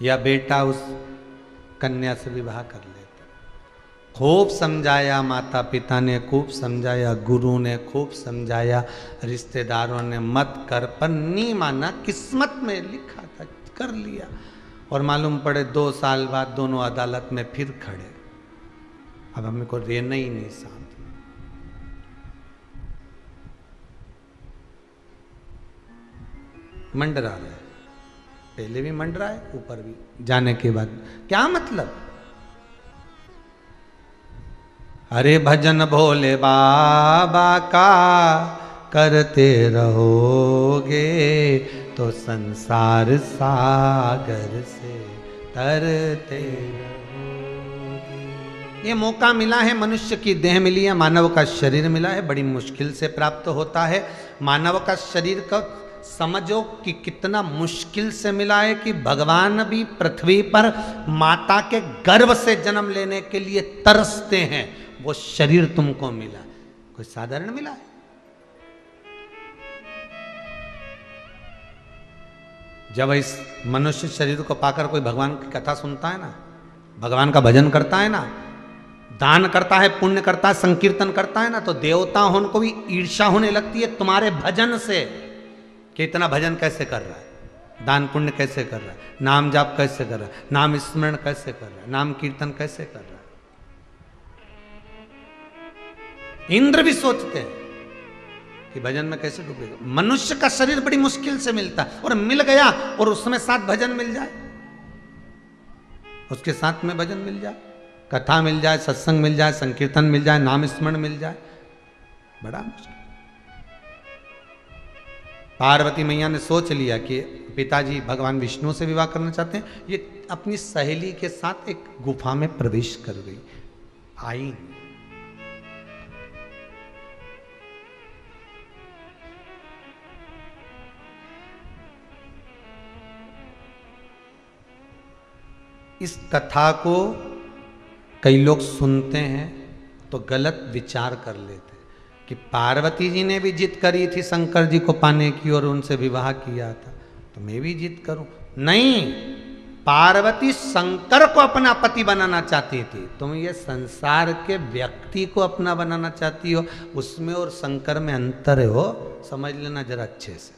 या बेटा उस कन्या से विवाह कर लेता। खूब समझाया, माता पिता ने खूब समझाया, गुरु ने खूब समझाया, रिश्तेदारों ने मत कर, पर नहीं माना। किस्मत में लिखा था, कर लिया। और मालूम पड़े 2 साल बाद दोनों अदालत में फिर खड़े। अब हमें को रहना ही नहीं साथ। मंडरा रहा है, पहले भी मंडरा है, ऊपर भी जाने के बाद क्या मतलब। अरे भजन भोले बाबा का करते रहोगे तो संसार सागर से तरते रहोगे। ये मौका मिला है, मनुष्य की देह मिली है, मानव का शरीर मिला है, बड़ी मुश्किल से प्राप्त होता है। मानव का शरीर का समझो कि कितना मुश्किल से मिला है कि भगवान भी पृथ्वी पर माता के गर्भ से जन्म लेने के लिए तरसते हैं। वो शरीर तुमको मिला, कोई साधारण मिला है? जब इस मनुष्य शरीर को पाकर कोई भगवान की कथा सुनता है ना, भगवान का भजन करता है ना, दान करता है, पुण्य करता है, संकीर्तन करता है ना, तो देवता उनको भी ईर्ष्या होने लगती है तुम्हारे भजन से कि इतना भजन कैसे कर रहा है, दान पुण्य कैसे कर रहा है, नाम जाप कैसे कर रहा है, नाम स्मरण कैसे कर रहा है, नाम कीर्तन कैसे कर रहा है। इंद्र भी सोचते हैं कि भजन में कैसे डूबेगा। मनुष्य का शरीर बड़ी मुश्किल से मिलता है, और मिल गया और उसमें साथ भजन मिल जाए, उसके साथ में भजन मिल जाए, कथा मिल जाए, सत्संग मिल जाए, संकीर्तन मिल जाए, नाम स्मरण मिल जाए, बड़ा मुश्किल। पार्वती मैया ने सोच लिया कि पिताजी भगवान विष्णु से विवाह करना चाहते हैं। ये अपनी सहेली के साथ एक गुफा में प्रवेश कर गई, आई। इस कथा को कई लोग सुनते हैं तो गलत विचार कर लेते हैं कि पार्वती जी ने भी जिद करी थी शंकर जी को पाने की और उनसे विवाह किया था, तो मैं भी जिद करूं। नहीं, पार्वती शंकर को अपना पति बनाना चाहती थी, तुम ये संसार के व्यक्ति को अपना बनाना चाहती हो। उसमें और शंकर में अंतर है, हो समझ लेना जरा अच्छे से।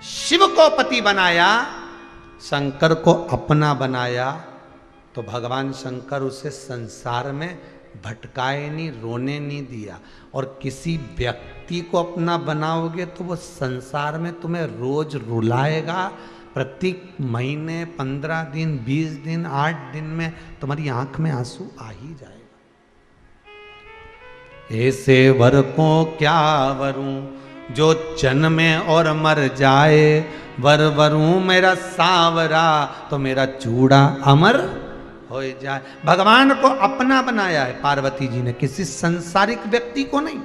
शिव को पति बनाया, शंकर को अपना बनाया, तो भगवान शंकर उसे संसार में भटकाए नहीं, रोने नहीं दिया। और किसी व्यक्ति को अपना बनाओगे तो वो संसार में तुम्हें रोज रुलाएगा। प्रत्येक महीने 15 दिन, 20 दिन, 8 दिन में तुम्हारी आंख में आंसू आ ही जाएगा। ऐसे वर को क्या वरूं जो जन्मे और मर जाए, वर वरूं मेरा सावरा तो मेरा चूड़ा अमर हो जाए। भगवान को अपना बनाया है पार्वती जी ने, किसी संसारिक व्यक्ति को नहीं।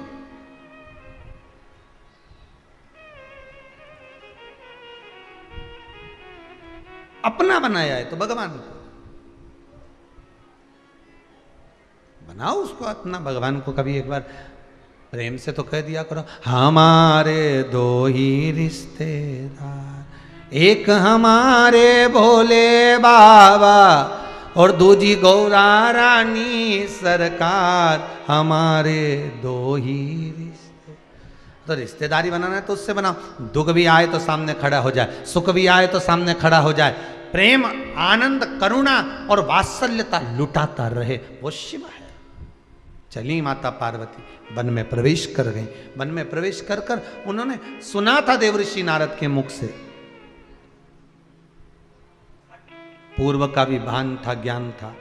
अपना बनाया है तो भगवान को बनाओ, उसको अपना। भगवान को कभी एक बार प्रेम से तो कह दिया करो, हमारे 2 ही रिश्तेदार, एक हमारे भोले बाबा और दूजी गौरा रानी सरकार, हमारे 2 ही रिश्ते। तो रिश्तेदारी बनाना है तो उससे बनाओ, दुख भी आए तो सामने खड़ा हो जाए, सुख भी आए तो सामने खड़ा हो जाए, प्रेम, आनंद, करुणा और वात्सल्यता लुटाता रहे, वो शिव है। चली माता पार्वती वन में प्रवेश कर गई। वन में प्रवेश कर कर उन्होंने सुना था देवऋषि नारद के मुख से, पूर्व का भी भान था, ज्ञान था।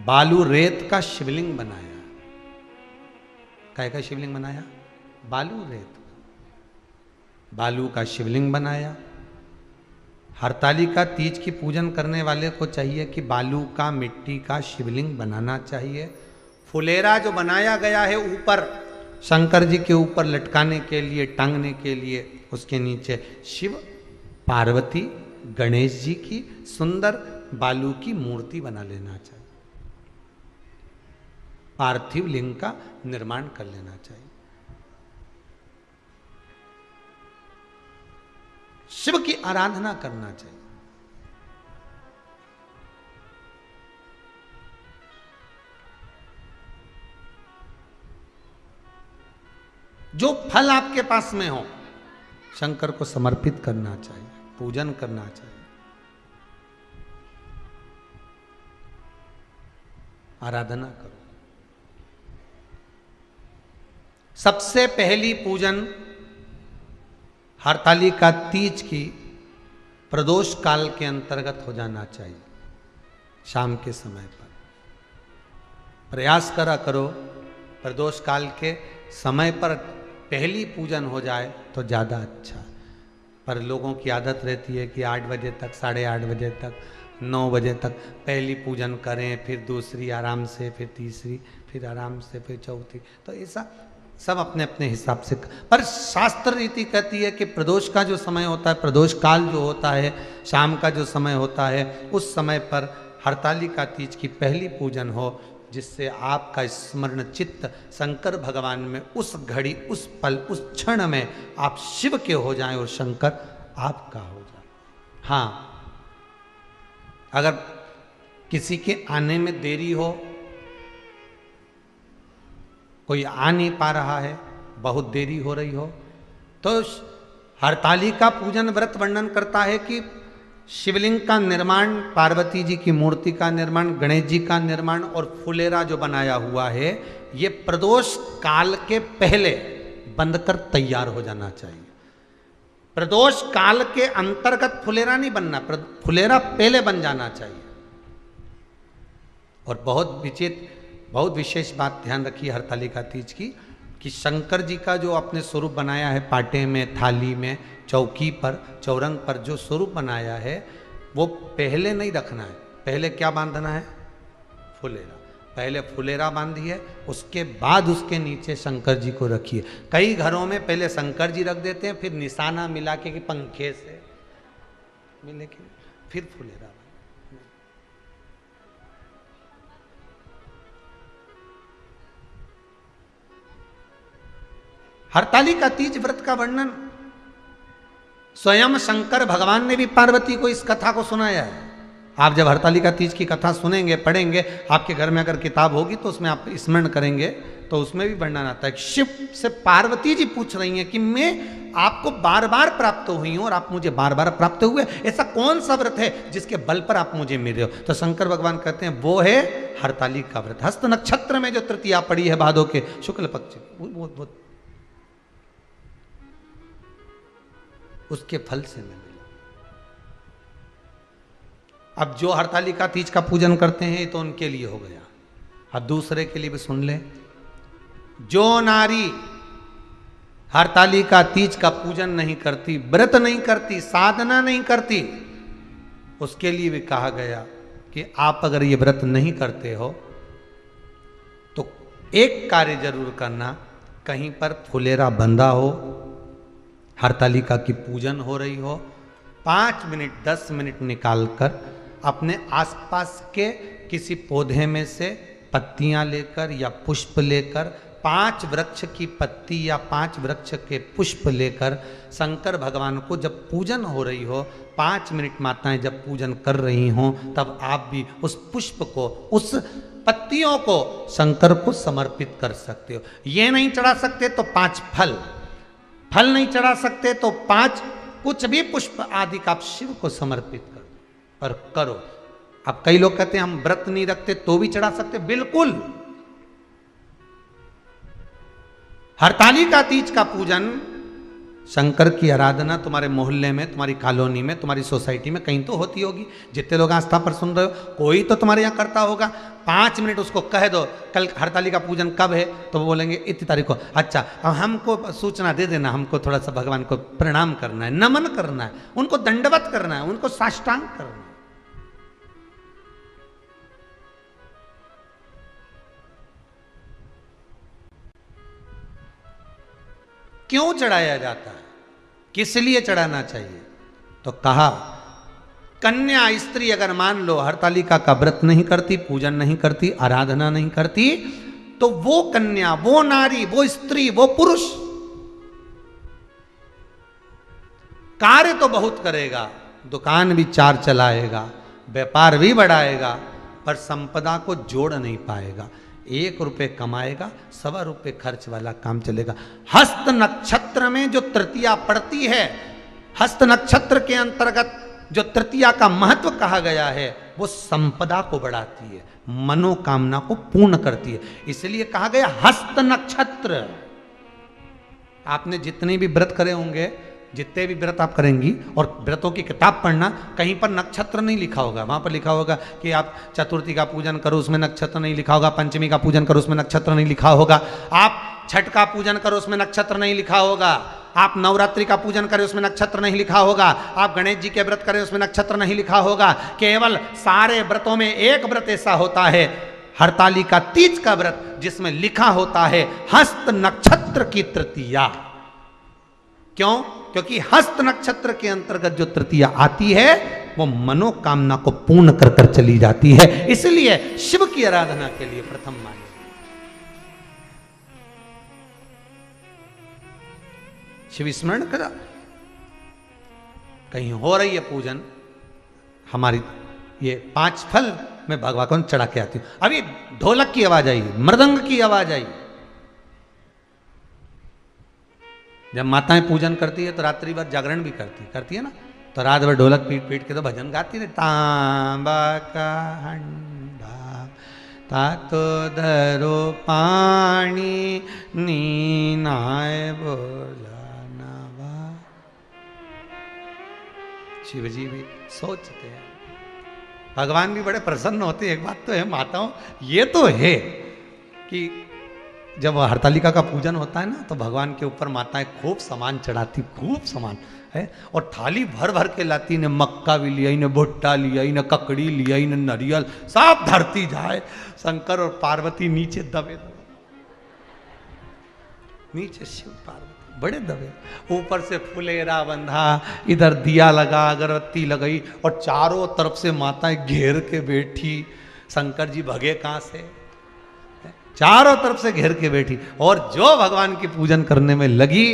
बालू रेत का शिवलिंग बनाया। काय का शिवलिंग बनाया? बालू रेत, बालू का शिवलिंग बनाया। हरतालिका तीज की पूजन करने वाले को चाहिए कि बालू का, मिट्टी का शिवलिंग बनाना चाहिए। फुलेरा जो बनाया गया है ऊपर शंकर जी के ऊपर लटकाने के लिए, टांगने के लिए, उसके नीचे शिव, पार्वती, गणेश जी की सुंदर बालू की मूर्ति बना लेना चाहिए, पार्थिव लिंग का निर्माण कर लेना चाहिए। शिव की आराधना करना चाहिए। जो फल आपके पास में हो शंकर को समर्पित करना चाहिए, पूजन करना चाहिए, आराधना करो। सबसे पहली पूजन हरतालिका तीज की प्रदोष काल के अंतर्गत हो जाना चाहिए। शाम के समय पर प्रयास करा करो प्रदोष काल के समय पर पहली पूजन हो जाए तो ज़्यादा अच्छा। पर लोगों की आदत रहती है कि 8 बजे तक, 8:30 बजे तक, 9 बजे तक पहली पूजन करें, फिर दूसरी आराम से, फिर तीसरी, फिर आराम से, फिर चौथी। तो ऐसा सब अपने अपने हिसाब से। पर शास्त्र रीति कहती है कि प्रदोष का जो समय होता है, प्रदोष काल जो होता है, शाम का जो समय होता है, उस समय पर हरतालिका तीज की पहली पूजन हो, जिससे आपका स्मरण चित्त शंकर भगवान में उस घड़ी, उस पल, उस क्षण में आप शिव के हो जाएं और शंकर आपका हो जाए। हाँ, अगर किसी के आने में देरी हो, कोई आ नहीं पा रहा है, बहुत देरी हो रही हो, तो हरतालिका पूजन व्रत वर्णन करता है कि शिवलिंग का निर्माण, पार्वती जी की मूर्ति का निर्माण, गणेश जी का निर्माण और फुलेरा जो बनाया हुआ है, ये प्रदोष काल के पहले बंद कर तैयार हो जाना चाहिए। प्रदोष काल के अंतर्गत फुलेरा नहीं बनना, फुलेरा पहले बन जाना चाहिए। और बहुत विशेष बात ध्यान रखिए हरतालिका तीज की, कि शंकर जी का जो अपने स्वरूप बनाया है, पाटे में, थाली में, चौकी पर, चौरंग पर जो स्वरूप बनाया है, वो पहले नहीं रखना है। पहले क्या बांधना है? फुलेरा। पहले फुलेरा बांधिए, उसके बाद उसके नीचे शंकर जी को रखिए। कई घरों में पहले शंकर जी रख देते हैं, फिर निशाना मिला के कि पंखे से मिले के फिर फुलेरा। हरतालिका तीज व्रत का वर्णन स्वयं शंकर भगवान ने भी पार्वती को इस कथा को सुनाया है। आप जब हरतालिका तीज की कथा सुनेंगे, पढ़ेंगे, आपके घर में अगर किताब होगी तो उसमें आप स्मरण करेंगे तो उसमें भी वर्णन आता है। शिव से पार्वती जी पूछ रही हैं कि मैं आपको बार बार प्राप्त हुई हूं और आप मुझे बार बार प्राप्त हुए, ऐसा कौन सा व्रत है जिसके बल पर आप मुझे मिल रहे हो? तो शंकर भगवान कहते हैं वो है हरतालिका व्रत। हस्त नक्षत्र में जो तृतीया पड़ी है भादो के शुक्ल पक्ष, वो उसके फल से मैं मिला। अब जो हरतालिका तीज का पूजन करते हैं तो उनके लिए हो गया। अब दूसरे के लिए भी सुन ले। जो नारी हरतालिका तीज का पूजन नहीं करती, व्रत नहीं करती, साधना नहीं करती, उसके लिए भी कहा गया कि आप अगर ये व्रत नहीं करते हो तो एक कार्य जरूर करना, कहीं पर फुलेरा बंधा हो, हरतालिका की पूजन हो रही हो, 5 मिनट 10 मिनट निकालकर अपने आसपास के किसी पौधे में से पत्तियां लेकर या पुष्प लेकर, 5 वृक्ष की पत्ती या 5 वृक्ष के पुष्प लेकर शंकर भगवान को जब पूजन हो रही हो, 5 मिनट माताएं जब पूजन कर रही हों, तब आप भी उस पुष्प को, उस पत्तियों को शंकर को समर्पित कर सकते हो। ये नहीं चढ़ा सकते तो 5 फल नहीं चढ़ा सकते तो 5 कुछ भी पुष्प आदि का आप शिव को समर्पित करो और करो। अब कई लोग कहते हैं हम व्रत नहीं रखते तो भी चढ़ा सकते, बिल्कुल। हरतालिका तीज का पूजन, शंकर की आराधना तुम्हारे मोहल्ले में, तुम्हारी कॉलोनी में, तुम्हारी सोसाइटी में कहीं तो होती होगी। जितने लोग आस्था पर सुन रहे हो, कोई तो तुम्हारे यहाँ करता होगा। 5 मिनट उसको कह दो कल हरतालिका पूजन कब है, तो वो बोलेंगे इतनी तारीख को। अच्छा, अब हमको सूचना दे देना, हमको थोड़ा सा भगवान को प्रणाम करना है, नमन करना है, उनको दंडवत करना है, उनको साष्टांग करना है। क्यों चढ़ाया जाता है, किस लिए चढ़ाना चाहिए? तो कहा कन्या स्त्री अगर मान लो हरतालिका का व्रत नहीं करती, पूजन नहीं करती, आराधना नहीं करती, तो वो कन्या, वो नारी, वो स्त्री, वो पुरुष कार्य तो बहुत करेगा, दुकान भी 4 चलाएगा, व्यापार भी बढ़ाएगा, पर संपदा को जोड़ नहीं पाएगा। 1 रुपये कमाएगा, 1.25 रुपये खर्च वाला काम चलेगा। हस्त नक्षत्र में जो तृतीया पड़ती है, हस्त नक्षत्र के अंतर्गत जो तृतीया का महत्व कहा गया है, वो संपदा को बढ़ाती है, मनोकामना को पूर्ण करती है। इसलिए कहा गया हस्त नक्षत्र। आपने जितने भी व्रत करे होंगे, जितने भी व्रत आप करेंगी, और व्रतों की किताब पढ़ना, कहीं पर नक्षत्र नहीं लिखा होगा। वहां पर लिखा होगा कि आप चतुर्थी का पूजन करो, उसमें नक्षत्र नहीं लिखा होगा। पंचमी का पूजन करो, उसमें नक्षत्र नहीं लिखा होगा। आप छठ का पूजन करो, उसमें नक्षत्र नहीं लिखा होगा। आप नवरात्रि का पूजन करें, उसमें नक्षत्र नहीं लिखा होगा। आप गणेश जी के व्रत करें, उसमें नक्षत्र नहीं लिखा होगा। केवल सारे व्रतों में एक व्रत ऐसा होता है, हरतालिका तीज का व्रत, जिसमें लिखा होता है हस्त नक्षत्र की तृतीया। क्यों? क्योंकि हस्त नक्षत्र के अंतर्गत जो तृतीया आती है, वो मनोकामना को पूर्ण कर कर चली जाती है। इसलिए शिव की आराधना के लिए प्रथम माने। शिव स्मरण करा, कहीं हो रही है पूजन, हमारी ये 5 फल मैं भगवान को चढ़ा के आती हूं। अभी ढोलक की आवाज आई, मृदंग की आवाज आई। जब माताएं पूजन करती है तो रात्रि भर जागरण भी करती है ना, तो रात भर ढोलक पीट पीट के तो भजन गाती रहे। तांबा का हंडा तातो धरो पानी नीनाए बोला नवा। शिव जी भी सोचते हैं, भगवान भी बड़े प्रसन्न होते हैं। एक बात तो है माताओं, ये तो है कि जब हरतालिका का पूजन होता है ना, तो भगवान के ऊपर माताएं खूब सामान चढ़ाती, खूब सामान है, और थाली भर भर के लाती। ने मक्का भी लिया, ने भुट्टा लिया, ने ककड़ी लिया, ने नारियल, सब धरती जाए। शंकर और पार्वती नीचे दबे दबे, नीचे शिव पार्वती बड़े दबे, ऊपर से फुलेरा बंधा, इधर दिया लगा, अगरबत्ती लगाई, और चारों तरफ से माताएं घेर के बैठी। शंकर जी भगे कहां से? चारों तरफ से घेर के बैठी, और जो भगवान की पूजन करने में लगी,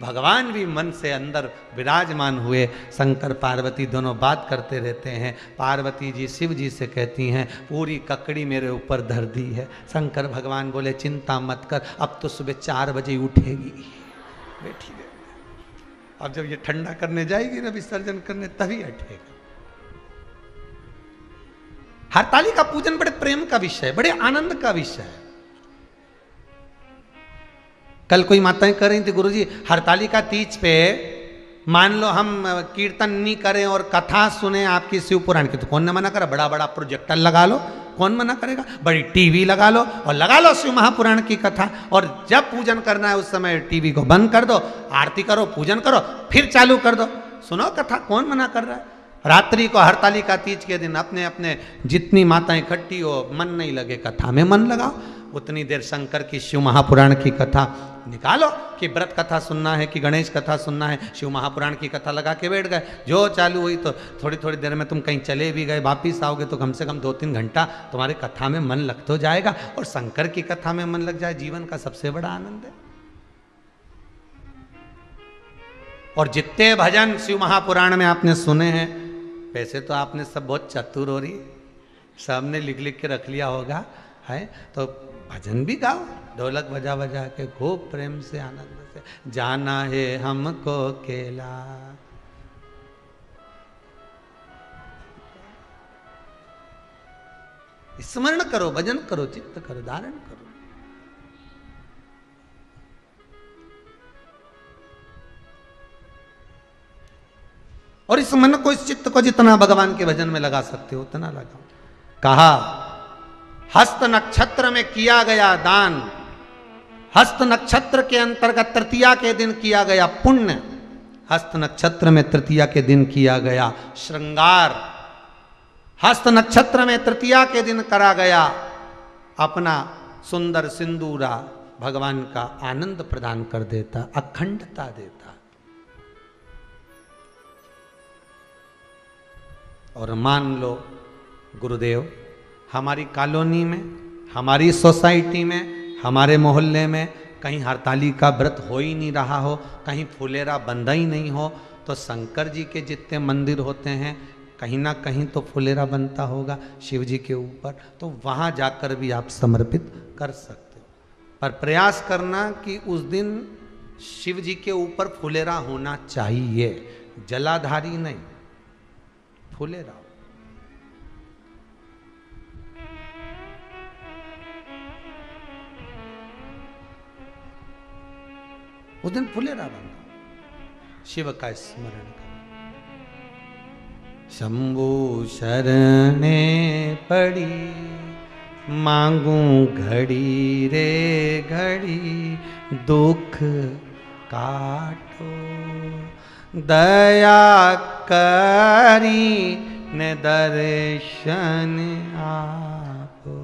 भगवान भी मन से अंदर विराजमान हुए। शंकर पार्वती दोनों बात करते रहते हैं। पार्वती जी शिव जी से कहती हैं, पूरी ककड़ी मेरे ऊपर धर दी है। शंकर भगवान बोले, चिंता मत कर, अब तो सुबह 4 बजे उठेगी, बैठी रहे। अब जब ये ठंडा करने जाएगी ना, विसर्जन करने, तभी हटेगा। हरतालिका पूजन बड़े प्रेम का विषय है, बड़े आनंद का विषय है। कल कोई माताएं कर रही थी, गुरुजी हरतालिका तीज पे मान लो हम कीर्तन नहीं करें और कथा सुने आपकी शिव पुराण की, तो कौन ने मना करा? बड़ा बड़ा प्रोजेक्टर लगा लो, कौन मना करेगा? बड़ी टीवी लगा लो और लगा लो शिव महापुराण की कथा, और जब पूजन करना है उस समय टीवी को बंद कर दो, आरती करो, पूजन करो, फिर चालू कर दो, सुनो कथा, कौन मना कर रहा है? रात्रि को हरतालिका तीज के दिन अपने अपने जितनी माताएं इकट्ठी हो, मन नहीं लगे कथा में मन लगाओ, उतनी देर शंकर की शिव महापुराण की कथा निकालो। कि व्रत कथा सुनना है कि गणेश कथा सुनना है, शिव महापुराण की कथा लगा के बैठ गए। जो चालू हुई तो थोड़ी थोड़ी देर में तुम कहीं चले भी गए, वापिस आओगे तो कम से कम 2-3 घंटा तुम्हारे कथा में मन लग तो जाएगा, और शंकर की कथा में मन लग जाए, जीवन का सबसे बड़ा आनंद है। और जितने भजन शिव महापुराण में आपने सुने हैं, वैसे तो आपने सब बहुत चतुर हो रही, सबने लिख लिख के रख लिया होगा, है तो भजन भी गाओ, ढोलक बजा बजा के खूब प्रेम से आनंद से। जाना है हमको केला, स्मरण करो, भजन करो, चित्त करो, धारण करो। और इस मन को, इस चित्त को जितना भगवान के भजन में लगा सकते हो उतना लगाओ। कहा हस्त नक्षत्र में किया गया दान, हस्त नक्षत्र के अंतर्गत तृतीया के दिन किया गया पुण्य, हस्त नक्षत्र में तृतीया के दिन किया गया श्रृंगार, हस्त नक्षत्र में तृतीया के दिन करा गया अपना सुंदर सिंदूरा, भगवान का आनंद प्रदान कर देता, अखंडता देता। और मान लो गुरुदेव हमारी कॉलोनी में, हमारी सोसाइटी में, हमारे मोहल्ले में कहीं हरताली का व्रत हो ही नहीं रहा हो, कहीं फुलेरा बंधा ही नहीं हो, तो शंकर जी के जितने मंदिर होते हैं कहीं ना कहीं तो फुलेरा बनता होगा शिव जी के ऊपर, तो वहाँ जाकर भी आप समर्पित कर सकते हो। पर प्रयास करना कि उस दिन शिव जी के ऊपर फुलेरा होना चाहिए, जलाधारी नहीं, फुलेरा। उस दिन फुलेरा बना, शिव का स्मरण कर। शंभु शरणे पड़ी मांगू घड़ी रे घड़ी, दुख काटो दया करी ने दर्शन आपो।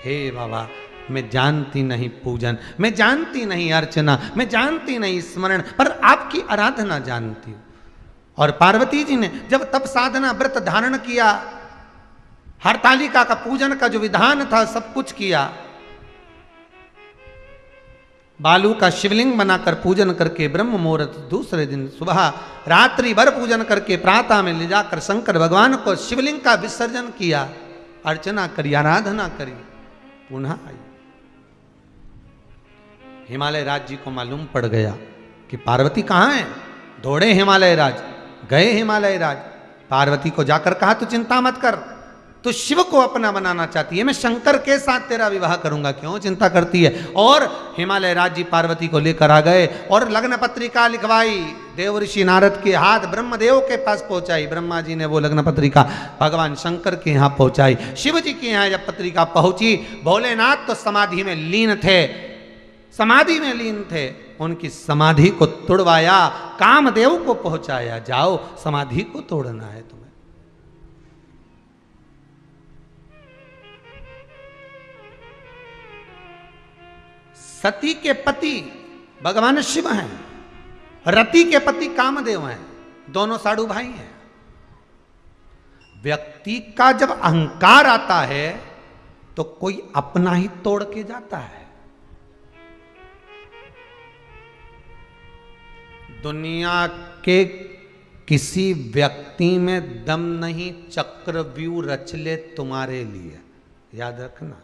हे बाबा, मैं जानती नहीं पूजन, मैं जानती नहीं अर्चना, मैं जानती नहीं स्मरण, पर आपकी आराधना जानती हूं। और पार्वती जी ने जब तप साधना व्रत धारण किया, हरतालिका का पूजन का जो विधान था सब कुछ किया, बालू का शिवलिंग बनाकर पूजन करके ब्रह्म मुहूर्त दूसरे दिन सुबह रात्रि भर पूजन करके प्रातः में ले जाकर शंकर भगवान को शिवलिंग का विसर्जन किया, अर्चना करी, आराधना करी, पुनः आई। हिमालय राज जी को मालूम पड़ गया कि पार्वती कहाँ है। दौड़े हिमालय राज, गए हिमालय राज, पार्वती को जाकर कहा तू चिंता मत कर, तो शिव को अपना बनाना चाहती है, मैं शंकर के साथ तेरा विवाह करूंगा, क्यों चिंता करती है। और हिमालय राज जी पार्वती को लेकर आ गए और लग्न पत्रिका लिखवाई, देव ऋषि नारद के हाथ ब्रह्मदेव के पास पहुंचाई, ब्रह्मा जी ने वो लग्न पत्रिका भगवान शंकर के यहाँ पहुंचाई। शिव जी के यहाँ जब पत्रिका पहुंची, भोलेनाथ तो समाधि में लीन थे, समाधि में लीन थे, उनकी समाधि को तोड़वाया, कामदेव को पहुंचाया, जाओ समाधि को तोड़ना है तुम्हें। सती के पति भगवान शिव हैं, रति के पति कामदेव हैं, दोनों साडू भाई हैं। व्यक्ति का जब अहंकार आता है तो कोई अपना ही तोड़ के जाता है। दुनिया के किसी व्यक्ति में दम नहीं चक्रव्यूह रच ले तुम्हारे लिए, याद रखना।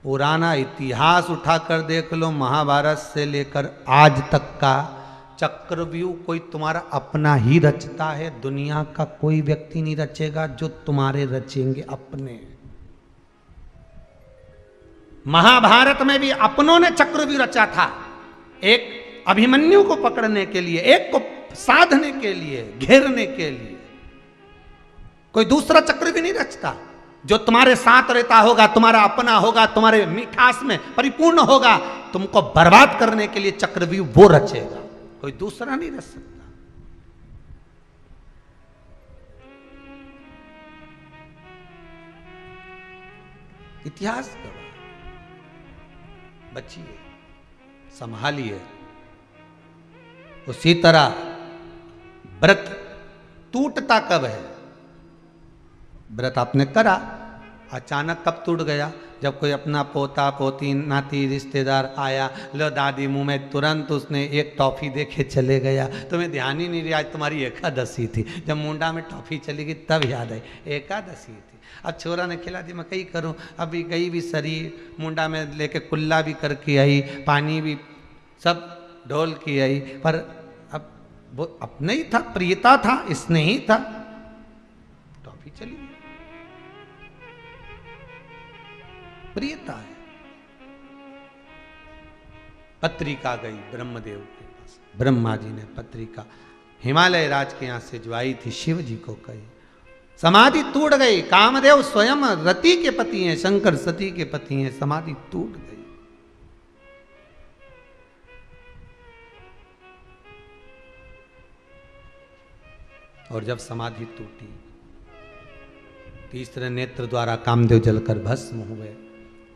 पुराना इतिहास उठाकर देख लो, महाभारत से लेकर आज तक का चक्रव्यूह कोई तुम्हारा अपना ही रचता है, दुनिया का कोई व्यक्ति नहीं रचेगा, जो तुम्हारे रचेंगे अपने। महाभारत में भी अपनों ने चक्रव्यूह रचा था, एक अभिमन्यु को पकड़ने के लिए, एक को साधने के लिए, घेरने के लिए। कोई दूसरा चक्रव्यूह नहीं रचता, जो तुम्हारे साथ रहता होगा, तुम्हारा अपना होगा, तुम्हारे मिठास में परिपूर्ण होगा, तुमको बर्बाद करने के लिए चक्रव्यूह वो रचेगा, कोई दूसरा नहीं रच सकता। इतिहास गवाह, बचिए, संभालिए। उसी तरह व्रत टूटता कब है? व्रत आपने करा, अचानक कब टूट गया? जब कोई अपना पोता पोती नाती रिश्तेदार आया, लो दादी मुंह में, तुरंत उसने एक टॉफी देखे चले गया, तुम्हें ध्यान ही नहीं रहा आज तुम्हारी एकादशी थी। जब मुंडा में टॉफी चली गई तब याद आई एकादशी थी। अब छोरा ने खिला दी, मैं कहीं करूं, अभी गई भी शरीर मुंडा में लेके कुल्ला भी करके आई, पानी भी सब ढोल की आई, पर अब वो अपने ही था, प्रियता था, इसने ही था, टॉफी चली गई, प्रियता है। पत्रिका गई ब्रह्मदेव के पास, ब्रह्मा जी ने पत्रिका हिमालय राज के यहां से जो आई थी शिव जी को कही, समाधि टूट गई। कामदेव स्वयं रति के पति हैं, शंकर सती के पति हैं, समाधि टूट गई। और जब समाधि टूटी, तीसरे नेत्र द्वारा कामदेव जलकर भस्म हुए,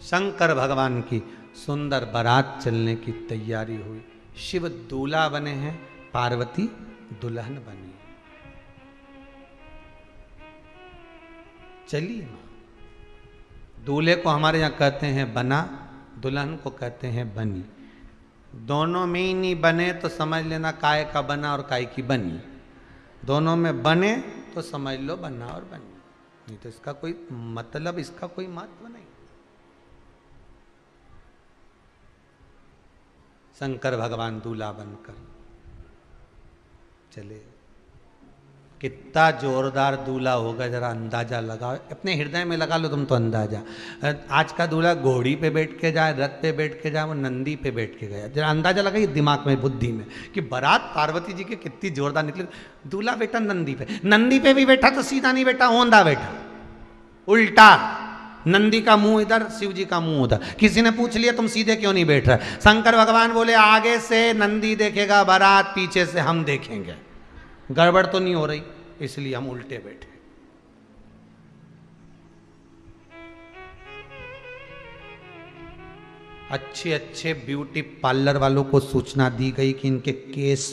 शंकर भगवान की सुंदर बारात चलने की तैयारी हुई। शिव दूल्हा बने हैं, पार्वती दुल्हन बनी। चलिए मां, दूल्हे को हमारे यहां कहते हैं बना, दुल्हन को कहते हैं बनी। दोनों में ही नहीं बने तो समझ लेना काय का बना और काय की बनी। दोनों में बने तो समझ लो बना और बनी, नहीं तो इसका कोई मतलब, इसका कोई महत्व नहीं। शंकर भगवान दूल्हा बनकर चले, कितना जोरदार दूल्हा होगा जरा अंदाजा लगाओ, अपने हृदय में लगा लो तुम तो अंदाजा। आज का दूल्हा घोड़ी पे बैठ के जाए, रथ पे बैठ के जाए, वो नंदी पे बैठ के गया, जरा अंदाजा लगाइए दिमाग में, बुद्धि में, कि बारात पार्वती जी के कितनी जोरदार निकली। दूल्हा बैठा नंदी पे, नंदी पे भी बैठा तो सीधा नहीं बैठा, औंधा बैठा, उल्टा, नंदी का मुंह इधर, शिव जी का मुंह उधर। किसी ने पूछ लिया तुम सीधे क्यों नहीं बैठ रहे? शंकर भगवान बोले आगे से नंदी देखेगा बारात, पीछे से हम देखेंगे, गड़बड़ तो नहीं हो रही, इसलिए हम उल्टे बैठे। अच्छे अच्छे ब्यूटी पार्लर वालों को सूचना दी गई कि इनके केस